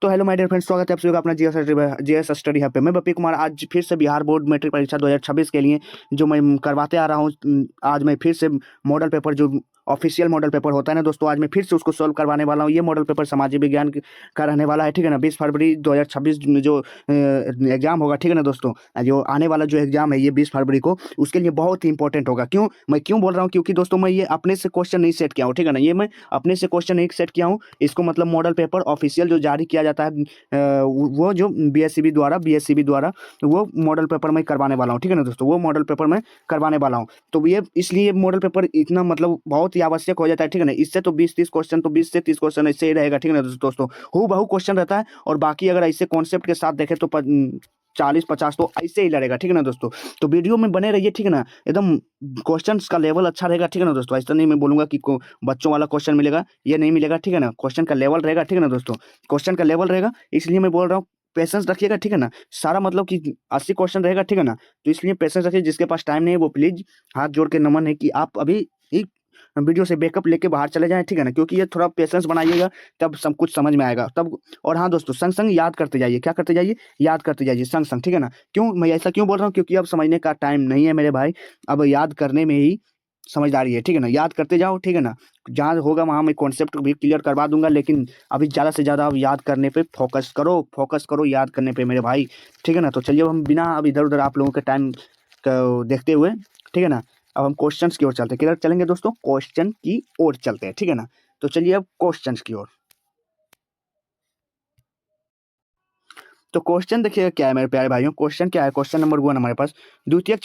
तो hello my dear friends, स्वागत है आप सभी का अपना जीएस स्टडी हब पे। मैं बप्पी कुमार आज फिर से बिहार बोर्ड मैट्रिक परीक्षा 2026 के लिए जो मैं करवाते आ रहा हूँ। आज मैं फिर से मॉडल पेपर जो ऑफिशियल मॉडल पेपर होता है ना दोस्तों, आज मैं फिर से उसको सॉल्व करवाने वाला हूँ। ये मॉडल पेपर सामाजिक विज्ञान का रहने वाला है, ठीक है ना। 20 फरवरी 2026 में जो एग्जाम होगा, ठीक है ना दोस्तों, जो आने वाला जो एग्जाम है ये 20 फरवरी को, उसके लिए बहुत ही इंपॉर्टेंट होगा। मैं क्यों बोल रहा हूँ, क्योंकि दोस्तों मैं ये अपने से क्वेश्चन नहीं सेट किया हूँ, ठीक है ना। ये मैं अपने से क्वेश्चन नहीं सेट किया हूँ, इसको मतलब मॉडल पेपर ऑफिशियल जो जारी किया जाता है वो जो बीएससीबी द्वारा वो मॉडल पेपर मैं करवाने वाला हूँ, ठीक है ना दोस्तों। वो मॉडल पेपर मैं करवाने वाला हूँ, तो ये इसलिए मॉडल पेपर इतना मतलब बहुत ही आवश्यक हो जाता है, ठीक है ना। इससे तो 20-30 क्वेश्चन, तो 20 से 30 क्वेश्चन ऐसे ही रहेगा, ठीक है ना दोस्तों। हूबहू क्वेश्चन रहता है, और बाकी अगर ऐसे कॉन्सेप्ट के साथ देखें तो 40-50 तो ऐसे ही लड़ेगा, ठीक है ना दोस्तों। तो वीडियो में बने रहिए, ठीक है ना। एकदम क्वेश्चंस का लेवल अच्छा रहेगा, ठीक है ना दोस्तों। ऐसा नहीं मैं बोलूंगा कि बच्चों वाला क्वेश्चन मिलेगा, ये नहीं मिलेगा, ठीक है ना। क्वेश्चन का लेवल रहेगा, ठीक है ना दोस्तों। क्वेश्चन का लेवल रहेगा, इसलिए मैं बोल रहा हूँ पेशेंस रखिएगा, ठीक है ना। सारा मतलब कि 80 क्वेश्चन रहेगा, ठीक है ना। तो इसलिए पेशेंस रखिए। जिसके पास टाइम नहीं है वो प्लीज हाथ जोड़ के नमन है कि आप अभी एक वीडियो से बैकअप लेके बाहर चले जाएं, ठीक है ना। क्योंकि ये थोड़ा पेशेंस बनाइएगा, तब सब कुछ समझ में आएगा तब। और हाँ दोस्तों, संग संग याद करते जाइए। क्या करते जाइए? याद करते जाइए संग संग, ठीक है ना। क्यों मैं ऐसा क्यों बोल रहा हूँ? क्योंकि अब समझने का टाइम नहीं है मेरे भाई, अब याद करने में ही समझदारी है, ठीक है ना। याद करते जाओ, ठीक है ना। जहाँ होगा वहाँ मैं कॉन्सेप्ट भी क्लियर करवा दूंगा, लेकिन अभी ज़्यादा से ज़्यादा अब याद करने पे फोकस करो याद करने पे मेरे भाई, ठीक है ना। तो चलिए, अब हम बिना अब इधर उधर आप लोगों के टाइम को देखते हुए, ठीक है ना, अब हम क्वेश्चंस की ओर चलते हैं। किधर चलेंगे दोस्तों? क्वेश्चन की ओर चलते हैं, ठीक है ना। तो चलिए अब क्वेश्चंस की ओर। तो क्वेश्चन देखिएगा क्या है मेरे प्यारे भाइयों। क्वेश्चन क्या है? क्वेश्चन नंबर 1 हमारे पास, द्वितीयक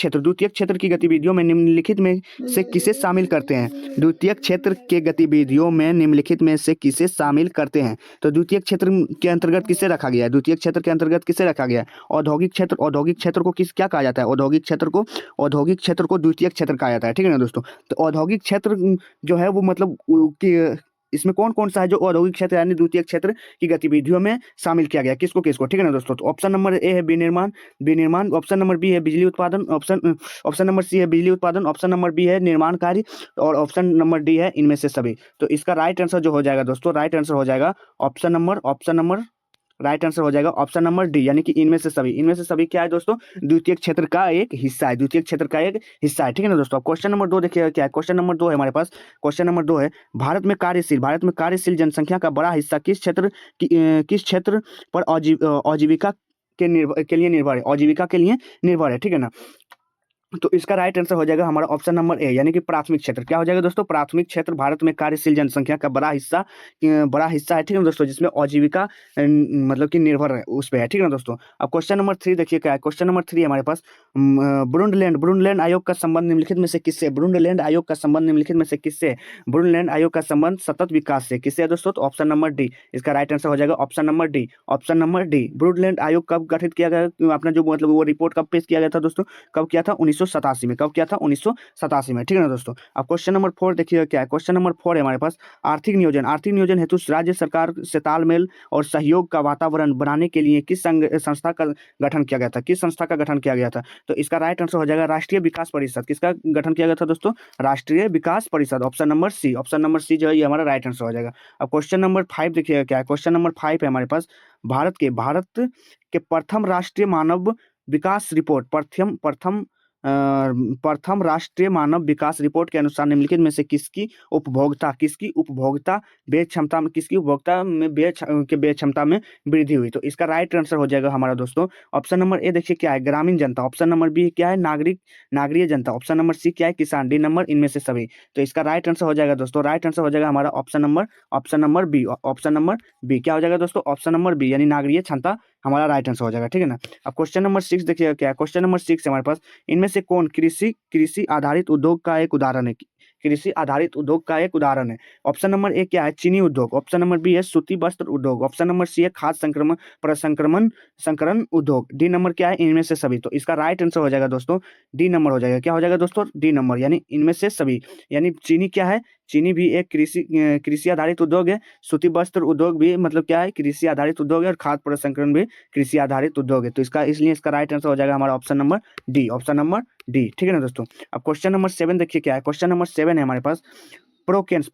क्षेत्र की गतिविधियों में निम्नलिखित में से किसे शामिल करते हैं? द्वितीयक क्षेत्र के गतिविधियों में निम्नलिखित में से किसे शामिल करते हैं? तो द्वितीयक क्षेत्र के अंतर्गत किसे रखा गया है? द्वितीयक क्षेत्र के अंतर्गत किसे रखा गया है? औद्योगिक क्षेत्र को किस क्या कहा जाता है? औद्योगिक क्षेत्र को द्वितीयक क्षेत्र कहा जाता है, ठीक है ना दोस्तों। तो औद्योगिक क्षेत्र जो है वो मतलब कि इसमें कौन कौन सा है जो औद्योगिक क्षेत्र यानी द्वितीय क्षेत्र की गतिविधियों में शामिल किया गया? किसको किसको, ठीक है ना दोस्तों। तो ऑप्शन नंबर ए है विनिर्माण, ऑप्शन नंबर बी है बिजली उत्पादन, ऑप्शन नंबर सी है बिजली उत्पादन, ऑप्शन नंबर बी है निर्माण कार्य, और ऑप्शन नंबर डी है इनमें से सभी। तो इसका राइट आंसर जो हो जाएगा दोस्तों, राइट आंसर हो जाएगा ऑप्शन नंबर राइट आंसर हो जाएगा ऑप्शन नंबर डी, यानी कि इनमें से सभी। इनमें से सभी क्या है दोस्तों? द्वितीय क्षेत्र का एक हिस्सा है, द्वितीय क्षेत्र का एक हिस्सा है, ठीक है ना दोस्तों। क्वेश्चन नंबर 2 देखिएगा क्या है। क्वेश्चन नंबर 2 है हमारे पास। क्वेश्चन नंबर 2 है, भारत में कार्यशील जनसंख्या का बड़ा हिस्सा किस क्षेत्र पर आजीविका के लिए निर्भर है? आजीविका के लिए निर्भर है, ठीक है ना। तो इसका राइट आंसर हो जाएगा हमारा ऑप्शन नंबर ए, यानी कि प्राथमिक क्षेत्र। क्या हो जाएगा दोस्तों? प्राथमिक क्षेत्र भारत में कार्यशील जनसंख्या का बड़ा हिस्सा है, ठीक है ना दोस्तों, जिसमें आजीविका मतलब कि निर्भर है उस पे है, ठीक है ना दोस्तों। अब क्वेश्चन नंबर 3 देखिए क्या है। क्वेश्चन नंबर 3 हमारे पास, ब्रुंडलैंड आयोग का संबंध निम्नलिखित में से किससे? ब्रुंडलैंड आयोग का संबंध निम्नलिखित में से किससे? ब्रुंडलैंड आयोग का संबंध सतत विकास से। किससे है दोस्तों? तो ऑप्शन नंबर डी, इसका राइट आंसर हो जाएगा ऑप्शन नंबर डी। ब्रुंडलैंड आयोग कब गठित किया गया? अपना जो मतलब वो रिपोर्ट कब पेश किया गया था दोस्तों? कब किया था? 1987 में। कब किया था? 1987 में, ठीक है ना दोस्तों। अब क्वेश्चन नंबर 4 देखिएगा क्या है। क्वेश्चन नंबर 4 है हमारे पास, आर्थिक नियोजन हेतु राज्य सरकार से तालमेल और सहयोग का वातावरण बनाने के लिए किस संस्था का गठन किया गया था? किस संस्था का गठन किया गया था? तो इसका राइट आंसर हो जाएगा राष्ट्रीय विकास परिषद। किसका गठन किया गया था दोस्तों? राष्ट्रीय विकास परिषद, option number C. Option number C जो है ये हमारा राइट आंसर हो जाएगा। अब क्वेश्चन नंबर 5 देखिएगा क्या है। क्वेश्चन नंबर 5 है हमारे पास, भारत के प्रथम राष्ट्रीय मानव विकास रिपोर्ट, प्रथम राष्ट्रीय मानव विकास रिपोर्ट के अनुसार निम्नलिखित में से किसकी उपभोक्ता व्यय क्षमता में वृद्धि हुई? तो इसका राइट आंसर हो जाएगा हमारा दोस्तों ऑप्शन नंबर ए देखिए क्या है, ग्रामीण जनता। ऑप्शन नंबर बी क्या है, नागरिक जनता। ऑप्शन नंबर सी क्या है, किसान। डी नंबर इनमें से सभी। तो इसका राइट आंसर हो जाएगा दोस्तों, राइट आंसर हो जाएगा हमारा option number B. Option number B क्या हो जाएगा दोस्तों? ऑप्शन नंबर बी, यानी नागरिक क्षमता हमारा राइट आंसर हो जाएगा, ठीक है ना। अब क्वेश्चन नंबर 6 देखिएगा क्या है। क्वेश्चन नंबर 6 हमारे पास, इनमें से कौन कृषि आधारित उद्योग का एक उदाहरण है? कृषि आधारित उद्योग का एक उदाहरण है। ऑप्शन नंबर ए क्या है, चीनी उद्योग। ऑप्शन नंबर बी है सूती वस्त्र उद्योग। ऑप्शन नंबर सी है खाद्य संकरण उद्योग। डी नंबर क्या है, इनमें से सभी। तो इसका राइट आंसर हो जाएगा दोस्तों डी नंबर हो जाएगा। क्या हो जाएगा दोस्तों? डी नंबर, यानी इनमें से सभी। यानी चीनी क्या है, चीनी भी एक कृषि आधारित उद्योग है। सूती वस्त्र उद्योग भी मतलब क्या है, कृषि आधारित उद्योग है। और खाद्य प्रसंस्करण भी कृषि आधारित उद्योग है। तो इसलिए इसका राइट आंसर हो जाएगा हमारा option number D, option number D, ठीक है ना दोस्तों। अब क्वेश्चन नंबर 7 देखिए क्या है। क्वेश्चन नंबर 7 है हमारे पास, प्रोकेन्स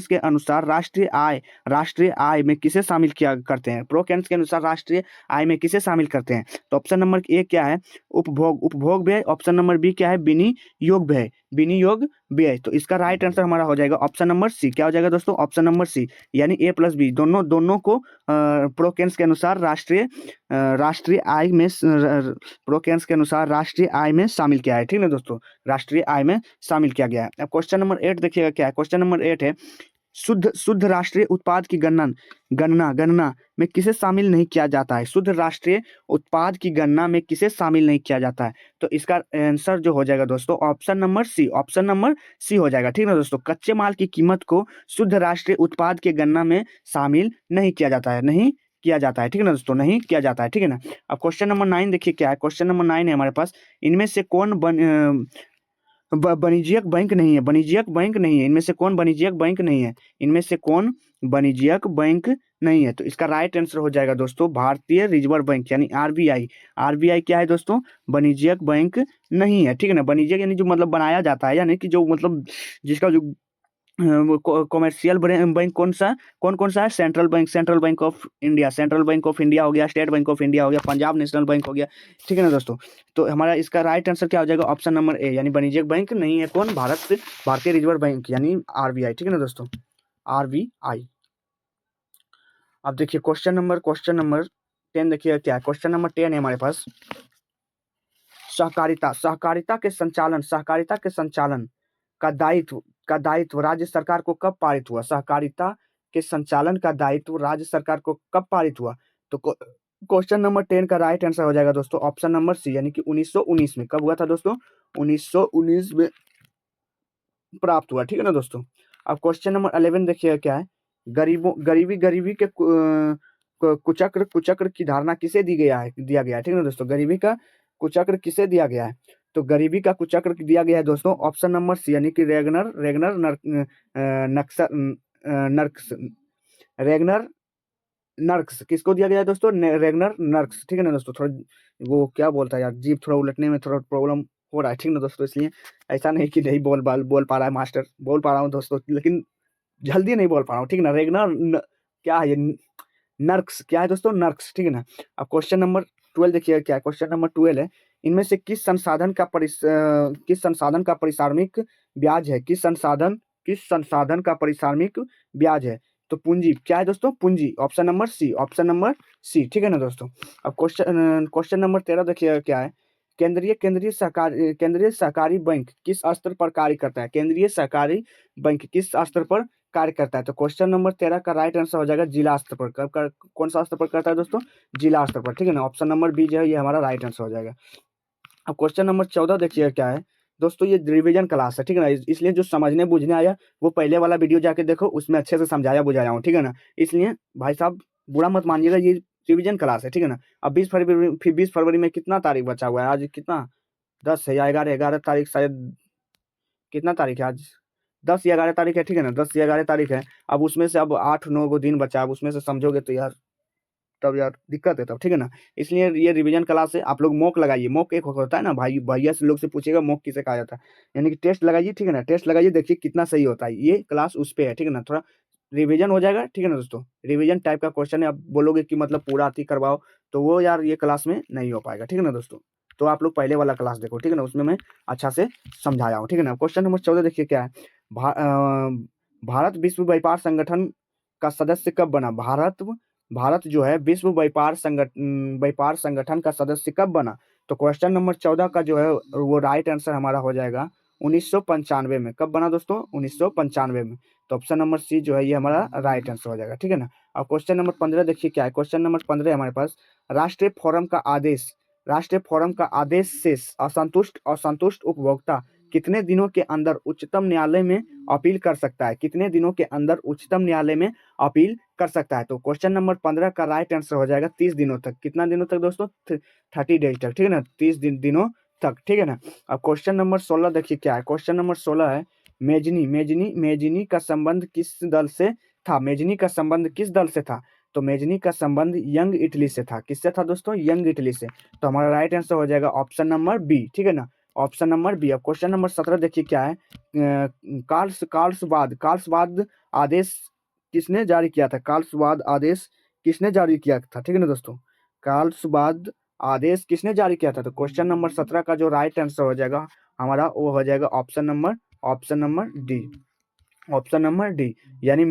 के अनुसार राष्ट्रीय आय में किसे शामिल किया करते हैं? प्रोकेन्स के अनुसार राष्ट्रीय आय में किसे शामिल करते हैं? तो ऑप्शन नंबर ए क्या है? उपभोग व्यय। ऑप्शन नंबर बी क्या है? विनियोग व्यय। तो इसका राइट आंसर हमारा हो जाएगा ऑप्शन नंबर सी। क्या हो जाएगा दोस्तों? ऑप्शन नंबर सी, यानी ए प्लस बी दोनों को प्रोकेन्स के अनुसार राष्ट्रीय आय में प्रोकेन्स के अनुसार राष्ट्रीय आय में शामिल किया है। ठीक है दोस्तों, राष्ट्रीय आय में शामिल किया गया है। अब क्वेश्चन नंबर 8 देखिएगा क्या है। क्वेश्चन नंबर 8 है शुद्ध राष्ट्रीय उत्पाद की गणना में किसे शामिल नहीं किया जाता है? शुद्ध राष्ट्रीय उत्पाद की गणना में किसे शामिल नहीं किया जाता है? तो इसका आंसर जो हो जाएगा दोस्तों ऑप्शन नंबर सी हो जाएगा। ठीक है ना दोस्तों, कच्चे माल की कीमत को शुद्ध राष्ट्रीय उत्पाद की गणना में शामिल नहीं किया जाता है, ठीक है ना दोस्तों, नहीं किया जाता है। ठीक है ना। अब क्वेश्चन नंबर 9 देखिए क्या है। क्वेश्चन नंबर 9 है हमारे पास, इनमें से कौन वाणिज्यिक बैंक नहीं है? इनमें से कौन वाणिज्यिक बैंक नहीं है? तो इसका राइट आंसर हो जाएगा दोस्तों भारतीय रिजर्व बैंक यानी आरबीआई क्या है दोस्तों? वाणिज्यिक बैंक नहीं है। ठीक है ना। वाणिज्यिक यानी जो मतलब बनाया जाता है, यानी कि जो मतलब जिसका जो कॉमर्शियल बैंक कौन सा है? सेंट्रल बैंक ऑफ इंडिया हो गया, स्टेट बैंक ऑफ इंडिया हो गया, पंजाब नेशनल बैंक हो गया। ठीक है ना दोस्तों। तो हमारा इसका राइट आंसर क्या हो जाएगा? ऑप्शन नंबर ए, यानी वाणिज्यिक बैंक नहीं है। कौन? भारतीय रिजर्व बैंक यानी आरबीआई। ठीक है ना दोस्तों, आरबीआई। अब देखिए क्वेश्चन नंबर 10 देखिए क्या है। क्वेश्चन नंबर 10 है हमारे पास, सहकारिता के संचालन का दायित्व राज्य सरकार को कब पारित हुआ? सहकारिता के संचालन का दायित्व राज्य सरकार को कब पारित हुआ? तो क्वेश्चन नंबर 10 का राइट आंसर हो जाएगा दोस्तों ऑप्शन नंबर सी, यानी कि 1919 में। कब हुआ था दोस्तों? 1919 में प्राप्त हुआ। ठीक है ना दोस्तों। अब क्वेश्चन नंबर 11 देखिए क्या है। गरीबी के कुचक्र की धारणा किसे दिया गया है? ठीक है ना दोस्तों, गरीबी का कुचक्र किसे दिया गया है? तो गरीबी का कुचक्र दिया गया है दोस्तों ऑप्शन नंबर सी, यानी कि रेगनर नर्क्स। किसको दिया गया है दोस्तों? रेगनर नर्क्स। ठीक है ना दोस्तों, थोड़ा वो क्या बोलता है यार, जीभ थोड़ा उलटने में थोड़ा प्रॉब्लम हो रहा है। ठीक है ना दोस्तों, इसलिए ऐसा नहीं कि नहीं बोल पा रहा है मास्टर, बोल पा रहा हूँ दोस्तों, लेकिन जल्दी नहीं बोल पा रहा हूँ। ठीक है ना। रेगनर क्या है ये? नर्क्स क्या है दोस्तों? नर्क्स। ठीक है ना। अब क्वेश्चन नंबर 12 देखिए क्या है। क्वेश्चन नंबर 12 है, इनमें से किस संसाधन का पारिश्रमिक ब्याज है? किस संसाधन का पारिश्रमिक ब्याज है? तो पूंजी क्या है दोस्तों? पूंजी। Option number C. ठीक है ना दोस्तों। अब क्वेश्चन नंबर 13 देखिए क्या है। केंद्रीय सहकारी बैंक किस स्तर पर कार्य करता है? केंद्रीय सहकारी बैंक किस स्तर पर कार्य करता है? तो क्वेश्चन नंबर 13 का राइट आंसर हो जाएगा जिला स्तर पर। कौन सा स्तर पर करता है दोस्तों? जिला स्तर पर। ठीक है ना। ऑप्शन नंबर बी जो है ये हमारा राइट आंसर हो जाएगा। अब क्वेश्चन नंबर 14 देखिए क्या है दोस्तों, ये रिवीजन क्लास है। ठीक है ना। इसलिए जो समझने बुझने आया वो पहले वाला वीडियो जाके देखो, उसमें अच्छे से समझाया बुझाया हूँ। ठीक है ना। इसलिए भाई साहब बुरा मत मानिएगा, ये रिवीजन क्लास है। ठीक है ना। अब 20 फरवरी में कितना तारीख बचा हुआ है? आज कितना 10 है या 11 तारीख शायद, कितना तारीख है आज? 10 या 11 तारीख है। ठीक है ना। 10 या 11 तारीख है। अब उसमें से अब 8-9 को दिन बचा है, अब उसमें से समझोगे तो यार तब यार दिक्कत है तब। ठीक है ना। इसलिए ये रिवीजन क्लास है। आप लोग मॉक लगाइए। मॉक एक होता है ना भाई, भैया से लोग से पूछिएगा मॉक किसे कहा जाता है, यानी कि टेस्ट लगाइए। ठीक है ना। टेस्ट लगाइए, देखिए कितना सही होता है। ये क्लास उस पे है। ठीक है ना। थोड़ा रिवीजन हो जाएगा। ठीक है ना दोस्तों, रिवीजन टाइप का क्वेश्चन है। आप बोलोगे कि मतलब पूरा अति करवाओ, तो वो यार ये क्लास में नहीं हो पाएगा। ठीक है ना दोस्तों। तो आप लोग पहले वाला क्लास देखो। ठीक है ना, उसमें मैं अच्छा से समझाया हूँ। ठीक है ना। क्वेश्चन नंबर 14 देखिए क्या है। भारत विश्व व्यापार संगठन का सदस्य कब बना? भारत जो है विश्व व्यापार संगठन का सदस्य कब बना? तो क्वेश्चन नंबर 14 का जो है वो राइट आंसर हमारा हो जाएगा 1995 में। कब बना दोस्तों? 1995 में। तो ऑप्शन नंबर सी जो है ये हमारा राइट आंसर हो जाएगा। ठीक है ना। अब क्वेश्चन नंबर 15 देखिए क्या है। क्वेश्चन नंबर 15 हमारे पास, राष्ट्रीय फोरम का आदेश से असंतुष्ट उपभोक्ता कितने दिनों के अंदर उच्चतम न्यायालय में अपील कर सकता है? कितने दिनों के अंदर उच्चतम न्यायालय में अपील कर सकता है? तो क्वेश्चन नंबर 15 का राइट आंसर हो जाएगा 30 दिनों तक। कितना दिनों तक दोस्तों? 30 डेज तक। ठीक है ना। 30 दिनों तक। ठीक है ना। अब क्वेश्चन नंबर 16 देखिए क्या है। क्वेश्चन नंबर 16 है, मेजनी का संबंध किस दल से था? मेजनी का संबंध किस दल से था? तो मेजनी का संबंध यंग इटली से था। किससे था दोस्तों? यंग इटली से। तो हमारा राइट आंसर हो जाएगा ऑप्शन नंबर बी। ठीक है ना। Option number B. अब क्वेश्चन नंबर 17 देखिए क्या है, कार्लसवाद आदेश किसने जारी किया था? कार्लसवाद आदेश किसने जारी किया था? ठीक है ना दोस्तों, कार्लसवाद आदेश किसने जारी किया था? तो क्वेश्चन नंबर 17 का जो राइट आंसर हो जाएगा हमारा वो हो जाएगा option number D. Option number D यानी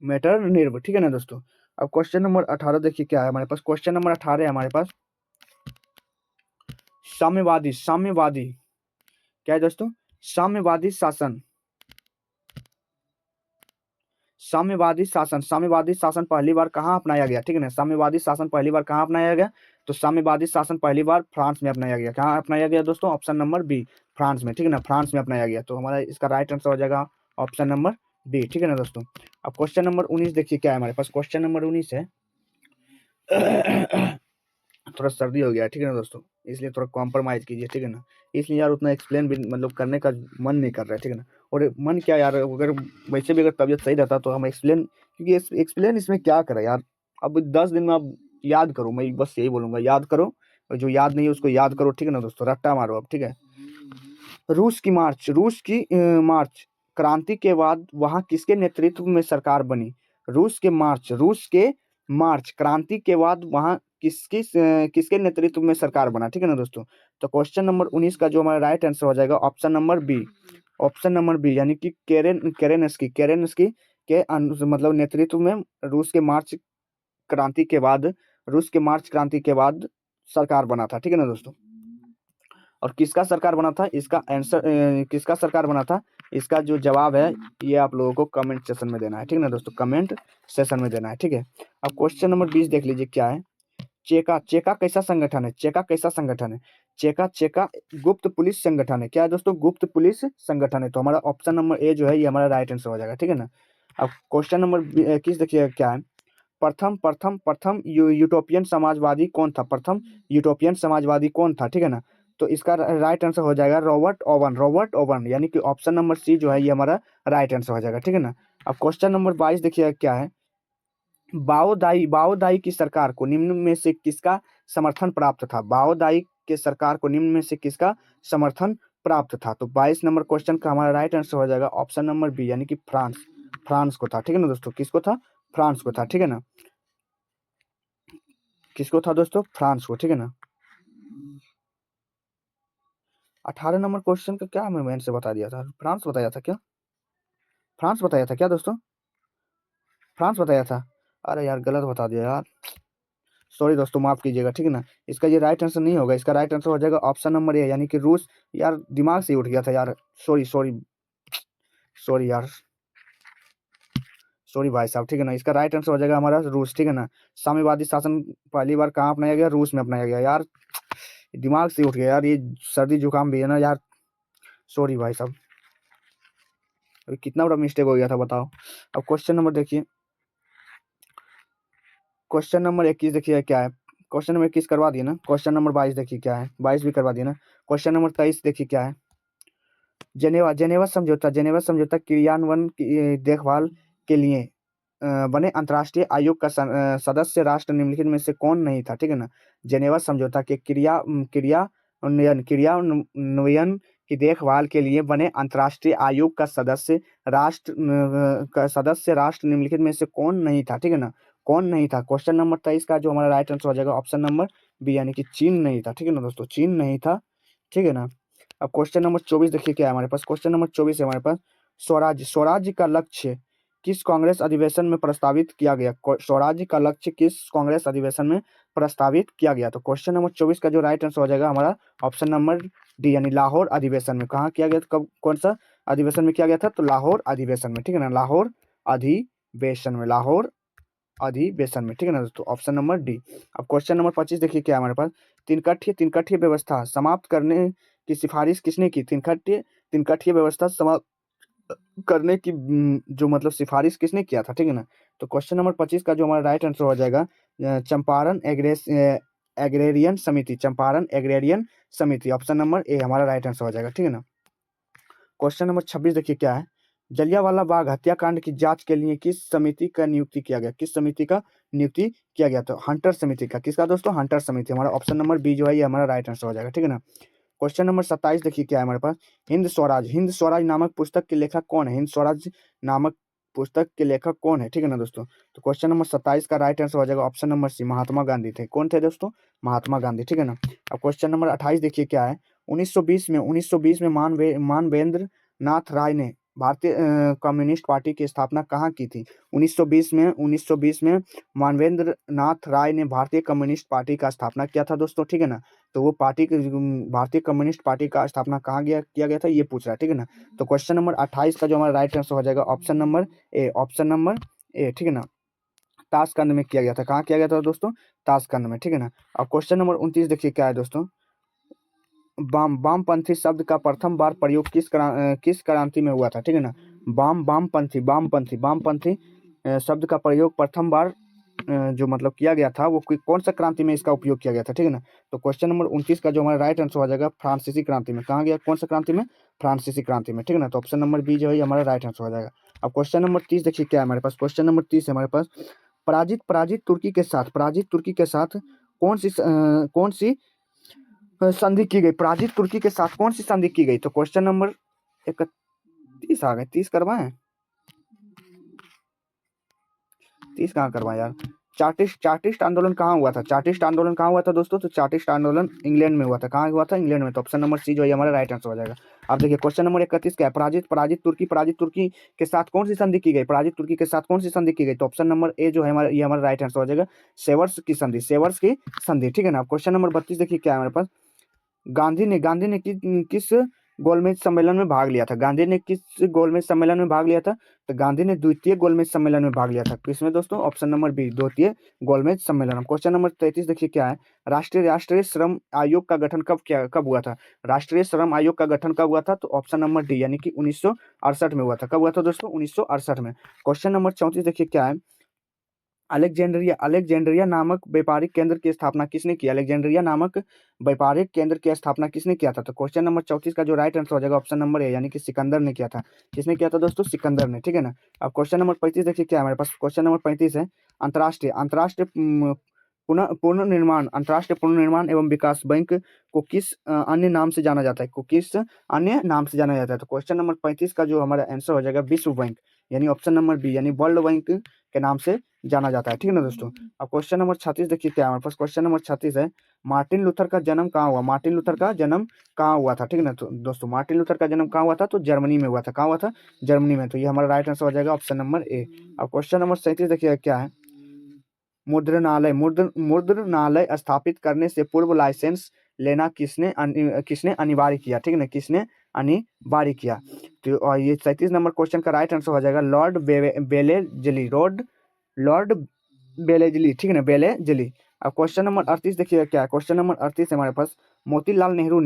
मेटरनिर्व। ठीक है ना दोस्तों। अब क्वेश्चन नंबर 18 देखिए क्या है हमारे पास। क्वेश्चन नंबर 18 है हमारे पास, साम्यवादी क्या है दोस्तों? साम्यवादी शासन साम्यवादी शासन पहली बार कहाँ अपनाया गया? ठीक है ना, साम्यवादी शासन पहली बार कहाँ अपनाया गया? तो साम्यवादी शासन पहली बार फ्रांस में अपनाया गया। कहाँ अपनाया गया दोस्तों? ऑप्शन नंबर बी, फ्रांस में। ठीक है ना, फ्रांस में अपनाया गया। तो हमारा इसका राइट आंसर हो जाएगा ऑप्शन नंबर बी। ठीक है ना दोस्तों। अब क्वेश्चन नंबर 19 देखिए क्या है हमारे पास। क्वेश्चन नंबर 19 है थोड़ा सर्दी हो गया है, ठीक है ना दोस्तों, इसलिए थोड़ा कॉम्प्रोमाइज कीजिए, ठीक है ना। इसलिए यार उतना एक्सप्लेन भी मतलब करने का मन नहीं कर रहा है, ठीक है ना। और मन क्या यार, अगर वैसे भी अगर तबीयत सही रहता तो हम एक्सप्लेन, क्योंकि एक्सप्लेन इसमें क्या करें यार। अब 10 दिन में आप याद करो, मैं बस यही बोलूंगा, याद करो, और जो याद नहीं है उसको याद करो, ठीक है ना दोस्तों, रट्टा मारो अब, ठीक है। रूस की मार्च क्रांति के बाद वहां किसके नेतृत्व में सरकार बनी? रूस के मार्च क्रांति के बाद वहां किसके नेतृत्व में सरकार बना? ठीक है ना दोस्तों। तो क्वेश्चन नंबर 19 का जो हमारा राइट आंसर हो जाएगा option number B. Option number B यानी कि केरेनस्की के मतलब नेतृत्व में रूस के मार्च क्रांति के बाद सरकार बना था। ठीक है ना दोस्तों। और किसका सरकार बना था, इसका आंसर किसका सरकार बना था, इसका जो जवाब है ये आप लोगों को कमेंट सेशन में देना है, ठीक है ना दोस्तों, कमेंट सेशन में देना है, ठीक है। अब क्वेश्चन नंबर 20 देख लीजिए क्या है। चेका कैसा संगठन है? चेका गुप्त पुलिस संगठन है। क्या है दोस्तों? गुप्त पुलिस संगठन है। तो हमारा ऑप्शन नंबर ए जो है ये हमारा राइट आंसर हो जाएगा, ठीक है ना। अब क्वेश्चन नंबर 21 देखिए क्या है। प्रथम यूटोपियन समाजवादी कौन था? ठीक है ना। तो इसका राइट आंसर हो जाएगा रॉबर्ट ओवन यानी कि ऑप्शन नंबर सी जो है ये हमारा राइट आंसर हो जाएगा, ठीक है ना। अब क्वेश्चन नंबर 22 देखिए क्या है। बाओदाई की सरकार को निम्न में से किसका समर्थन प्राप्त था? बाओदाई के सरकार को निम्न में से किसका समर्थन प्राप्त था? तो 22 नंबर क्वेश्चन का हमारा राइट आंसर हो जाएगा ऑप्शन नंबर बी यानी कि फ्रांस को था, ठीक है ना दोस्तों। किसको था? फ्रांस को था, ठीक है ना। किसको था दोस्तों? फ्रांस को, ठीक है ना। 18 नंबर क्वेश्चन का क्या मैंने से बता दिया था? फ्रांस बताया था क्या? फ्रांस बताया था क्या दोस्तों? फ्रांस बताया था? अरे यार गलत बता दिया यार, सॉरी दोस्तों, माफ कीजिएगा, ठीक है ना। इसका ये राइट आंसर नहीं होगा, इसका राइट आंसर हो जाएगा ऑप्शन नंबर ए यानी कि रूस। यार दिमाग से ही उठ गया था यार, सॉरी यार, सॉरी भाई साहब, ठीक है ना। इसका राइट आंसर हो जाएगा हमारा रूस, ठीक है ना। साम्यवादी शासन पहली बार कहाँ अपनाया गया? रूस में अपनाया गया। यार दिमाग से उठ गया यार, ये सर्दी जुकाम भी है ना यार, सॉरी भाई साहब, अभी कितना बड़ा मिस्टेक हो गया था बताओ। अब क्वेश्चन नंबर देखिए, क्वेश्चन नंबर 21 देखिए क्या है। क्वेश्चन नंबर 21 करवा दिए ना। क्वेश्चन नंबर 22 देखिए क्या है, 22 भी करवा दिए ना। क्वेश्चन नंबर 23 देखिए क्या है। जेनेवा समझौता क्रियान्वयन की देखभाल के लिए बने अंतर्राष्ट्रीय आयोग का सदस्य राष्ट्र निम्नलिखित में से कौन नहीं था? ठीक है ना। जेनेवा समझौता के क्रियान्वयन की देखभाल के लिए बने अंतर्राष्ट्रीय आयोग का सदस्य राष्ट्र निम्नलिखित में से कौन नहीं था? ठीक है ना, कौन नहीं था। क्वेश्चन नंबर 23 का जो हमारा राइट आंसर हो जाएगा ऑप्शन नंबर बी यानी कि चीन नहीं था, ठीक है ना दोस्तों, चीन नहीं था, ठीक है ना। अब क्वेश्चन नंबर 24 देखिए क्या है हमारे पास। क्वेश्चन नंबर 24 है हमारे पास, स्वराज्य का लक्ष्य किस कांग्रेस अधिवेशन में प्रस्तावित किया गया? स्वराज्य का लक्ष्य किस कांग्रेस अधिवेशन में प्रस्तावित किया गया? तो क्वेश्चन नंबर 24 का जो राइट आंसर हो जाएगा हमारा ऑप्शन नंबर डी यानी लाहौर अधिवेशन में। कहाँ किया गया? कब, कौन सा अधिवेशन में किया गया था? तो लाहौर अधिवेशन में, ठीक है ना, लाहौर अधिवेशन में, ठीक है ना दोस्तों, ऑप्शन नंबर डी। अब क्वेश्चन नंबर 25 देखिए क्या है हमारे पास। तिनकठीय व्यवस्था समाप्त करने की सिफारिश किसने की? तिनकठीय व्यवस्था समाप्त करने की जो मतलब सिफारिश किसने किया था? ठीक है ना। तो क्वेश्चन नंबर 25 का जो हमारा राइट आंसर हो जाएगा एग्रेरियन समिति, ऑप्शन नंबर ए हमारा राइट आंसर हो जाएगा, ठीक है ना। क्वेश्चन नंबर 26 देखिए क्या है। जलियांवाला बाग हत्याकांड की जांच के लिए किस समिति का नियुक्ति किया गया? किस समिति का नियुक्ति किया गया? तो हंटर समिति का। किसका दोस्तों? हंटर समिति। हमारा ऑप्शन नंबर बी जो है ये हमारा राइट आंसर हो जाएगा, ठीक है ना। क्वेश्चन नंबर 27 देखिए क्या है हमारे पास। हिंद स्वराज नामक पुस्तक के लेखक कौन है? हिंद स्वराज नामक पुस्तक के लेखक कौन है, ठीक है ना दोस्तों। तो क्वेश्चन नंबर 27 का राइट आंसर हो जाएगा ऑप्शन नंबर सी, महात्मा गांधी थे। कौन थे दोस्तों? महात्मा गांधी, ठीक है ना। अब क्वेश्चन नंबर 28 देखिए क्या है। 1920 में मानवेंद्र नाथ राय ने भारतीय कम्युनिस्ट पार्टी की स्थापना कहाँ की थी? 1920 में मानवेंद्र नाथ राय ने भारतीय कम्युनिस्ट पार्टी का स्थापना किया था दोस्तों, ठीक है ना। तो वो भारतीय कम्युनिस्ट पार्टी का स्थापना कहाँ किया गया था ये पूछ रहा है, ठीक है ना। तो क्वेश्चन नंबर 28 का जो हमारा राइट आंसर हो जाएगा ऑप्शन नंबर ए, ठीक है ना। ताशकंद में किया गया था। कहाँ किया गया था दोस्तों? ताशकंद में, ठीक है ना। अब क्वेश्चन नंबर 29 देखिए क्या है दोस्तों। वामपंथी शब्द का प्रथम बार प्रयोग किस क्रांति में हुआ था, ठीक है ना। वामपंथी शब्द का प्रयोग प्रथम बार जो मतलब किया गया था वो कौन सा क्रांति में इसका उपयोग किया गया था, ठीक है ना। तो क्वेश्चन नंबर 29 का जो हमारा राइट आंसर हो जाएगा फ्रांसीसी क्रांति में। कहाँ गया? कौन सा क्रांति में? फ्रांसीसी क्रांति में, ठीक है ना। तो ऑप्शन नंबर बी जो है हमारा राइट आंसर हो जाएगा। अब क्वेश्चन नंबर 30 देखिए क्या है हमारे पास। क्वेश्चन नंबर 30 है हमारे पास। पराजित तुर्की के साथ कौन सी संधि की गई? पराजित तुर्की के साथ कौन सी संधि की गई? तो क्वेश्चन नंबर 31 आ गए। 30 करवाएं? 30 कहाँ करवाएं यार। चार्टिस्ट आंदोलन कहाँ हुआ था? चार्टिस्ट आंदोलन कहाँ हुआ था दोस्तों? तो चार्टिस्ट आंदोलन इंग्लैंड में हुआ था। कहाँ हुआ था? इंग्लैंड में। तो ऑप्शन नंबर सी जो है हमारा राइट आंसर हो जाएगा। अब देखिए क्वेश्चन नंबर 31 क्या है। पराजित तुर्की के साथ कौन सी संधि की गई? पराजित तुर्की के साथ कौन सी संधि की गई? तो ऑप्शन नंबर ए जो है हमारा ये हमारा राइट आंसर हो जाएगा सेवर्स की संधि, ठीक है ना। क्वेश्चन नंबर 32 देखिए क्या है हमारे पास। गांधी ने किस गोलमेज सम्मेलन में भाग लिया था? गांधी ने किस गोलमेज सम्मेलन में भाग लिया था? तो गांधी ने द्वितीय गोलमेज सम्मेलन में भाग लिया था। किसमें दोस्तों? ऑप्शन नंबर बी, द्वितीय गोलमेज सम्मेलन। क्वेश्चन नंबर 33 देखिए क्या है। राष्ट्रीय श्रम आयोग का गठन कब हुआ था? राष्ट्रीय श्रम आयोग का गठन कब हुआ था? तो ऑप्शन नंबर डी यानी कि 1968 में हुआ था। कब हुआ था दोस्तों? 1968 में। क्वेश्चन नंबर 34 देखिए क्या है। अलेक्जेंड्रिया नामक व्यापारिक केंद्र की स्थापना किसने की? अलेक्जेंड्रिया नामक व्यापारिक केंद्र की स्थापना किसने किया था? तो क्वेश्चन नंबर 34 का जो राइट आंसर हो जाएगा ऑप्शन नंबर ए यानी कि सिकंदर ने किया था। किसने किया था दोस्तों? सिकंदर ने, ठीक है ना। अब क्वेश्चन नंबर 35 देखिए क्या है हमारे पास। क्वेश्चन नंबर 35 है अंतर्राष्ट्रीय पुनर्निर्माण एवं विकास बैंक को किस अन्य नाम से जाना जाता है? तो क्वेश्चन नंबर 35 का जो हमारा आंसर हो जाएगा विश्व बैंक यानी ऑप्शन नंबर बी यानी वर्ल्ड बैंक के नाम से जाना जाता है, ठीक है ना दोस्तों। अब क्वेश्चन नंबर 36 देखिए क्या है हमारे पास। क्वेश्चन नंबर 36 है मार्टिन लूथर का जन्म कहाँ हुआ? ठीक है ना। तो दोस्तों मार्टिन लूथर का जन्म कहाँ हुआ था? तो जर्मनी में हुआ था। कहाँ हुआ था? जर्मनी में। तो ये हमारा राइट आंसर हो जाएगा ऑप्शन नंबर ए। अब क्वेश्चन नंबर 37 देखिए क्या है। मुद्रणालय स्थापित करने से पूर्व लाइसेंस लेना किसने अनिवार्य किया, ठीक है ना। किसने अनिवार्य किया? तो और ये 37 नंबर क्वेश्चन का राइट आंसर हो जाएगा लॉर्ड बेलेजली, ठीक है ना, बेलेजली। अब क्वेश्चन नंबर 38 देखिए क्या है। क्वेश्चन नंबर 38 हमारे पास। मोतीलाल नेहरू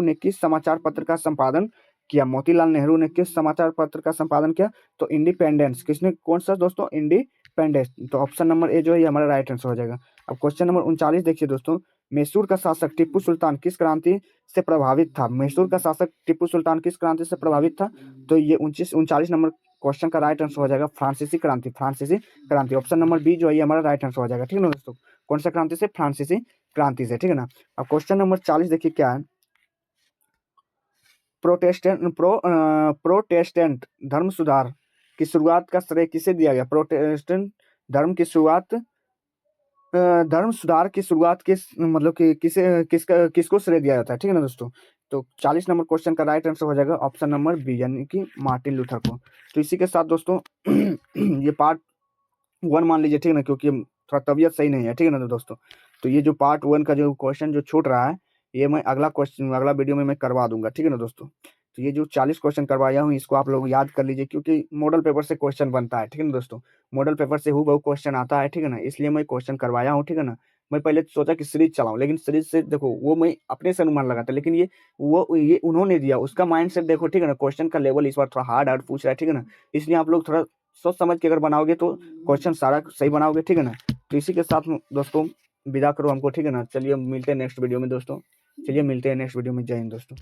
ने किस समाचार पत्र का संपादन किया? मोतीलाल नेहरू ने किस समाचार पत्र का संपादन किया? तो इंडिपेंडेंस। किसने? कौन सा दोस्तों? इंडिपेंडेंस। तो ऑप्शन नंबर ए जो है हमारा राइट आंसर हो जाएगा। अब क्वेश्चन नंबर 39 देखिए दोस्तों। मैसूर का शासक टिप्पू सुल्तान किस क्रांति से प्रभावित था? मैसूर का शासक टिप्पू सुल्तान किस क्रांति से प्रभावित था? तो ये 39 नंबर क्वेश्चन का राइट आंसर हो जाएगा फ्रांसीसी क्रांति। ऑप्शन नंबर बी जो है हमारा राइट आंसर हो जाएगा, ठीक है ना दोस्तों। कौन सा क्रांति से? फ्रांसीसी क्रांति से, ठीक है ना। अब क्वेश्चन नंबर 40 देखिए क्या है। प्रोटेस्टेंट धर्म सुधार की शुरुआत का श्रेय किसे दिया गया? प्रोटेस्टेंट धर्म सुधार की शुरुआत मतलब कि किसको श्रेय दिया जाता है, ठीक है ना दोस्तों। तो 40 नंबर क्वेश्चन का राइट आंसर हो जाएगा ऑप्शन नंबर बी यानी कि मार्टिन लूथर को। तो इसी के साथ दोस्तों ये पार्ट 1 मान लीजिए, ठीक है ना, क्योंकि थोड़ा तबीयत सही नहीं है, ठीक है ना दोस्तों। तो ये जो पार्ट 1 का जो क्वेश्चन जो छूट रहा है ये मैं अगला वीडियो में मैं करवा दूंगा, ठीक है ना दोस्तों। तो ये जो 40 क्वेश्चन करवाया हूँ इसको आप लोग याद कर लीजिए क्योंकि मॉडल पेपर से क्वेश्चन बनता है, ठीक है ना दोस्तों। मॉडल पेपर से हूबहू क्वेश्चन आता है, ठीक है ना, इसलिए मैं क्वेश्चन करवाया हूँ, ठीक है ना। मैं पहले सोचा कि सीरीज चलाऊं लेकिन सीरीज से देखो वो मैं अपने से अनुमान लगाता लेकिन ये उन्होंने दिया उसका माइंड सेट देखो, ठीक है ना। क्वेश्चन का लेवल इस बार थोड़ा हार्ड पूछ रहा है, ठीक है ना। इसलिए आप लोग थोड़ा सोच समझ के अगर बनाओगे तो क्वेश्चन सारा सही बनाओगे, ठीक है ना। तो इसी के साथ दोस्तों विदा करो हमको, ठीक है ना। चलिए मिलते हैं नेक्स्ट वीडियो में दोस्तों। जय हिंद दोस्तों।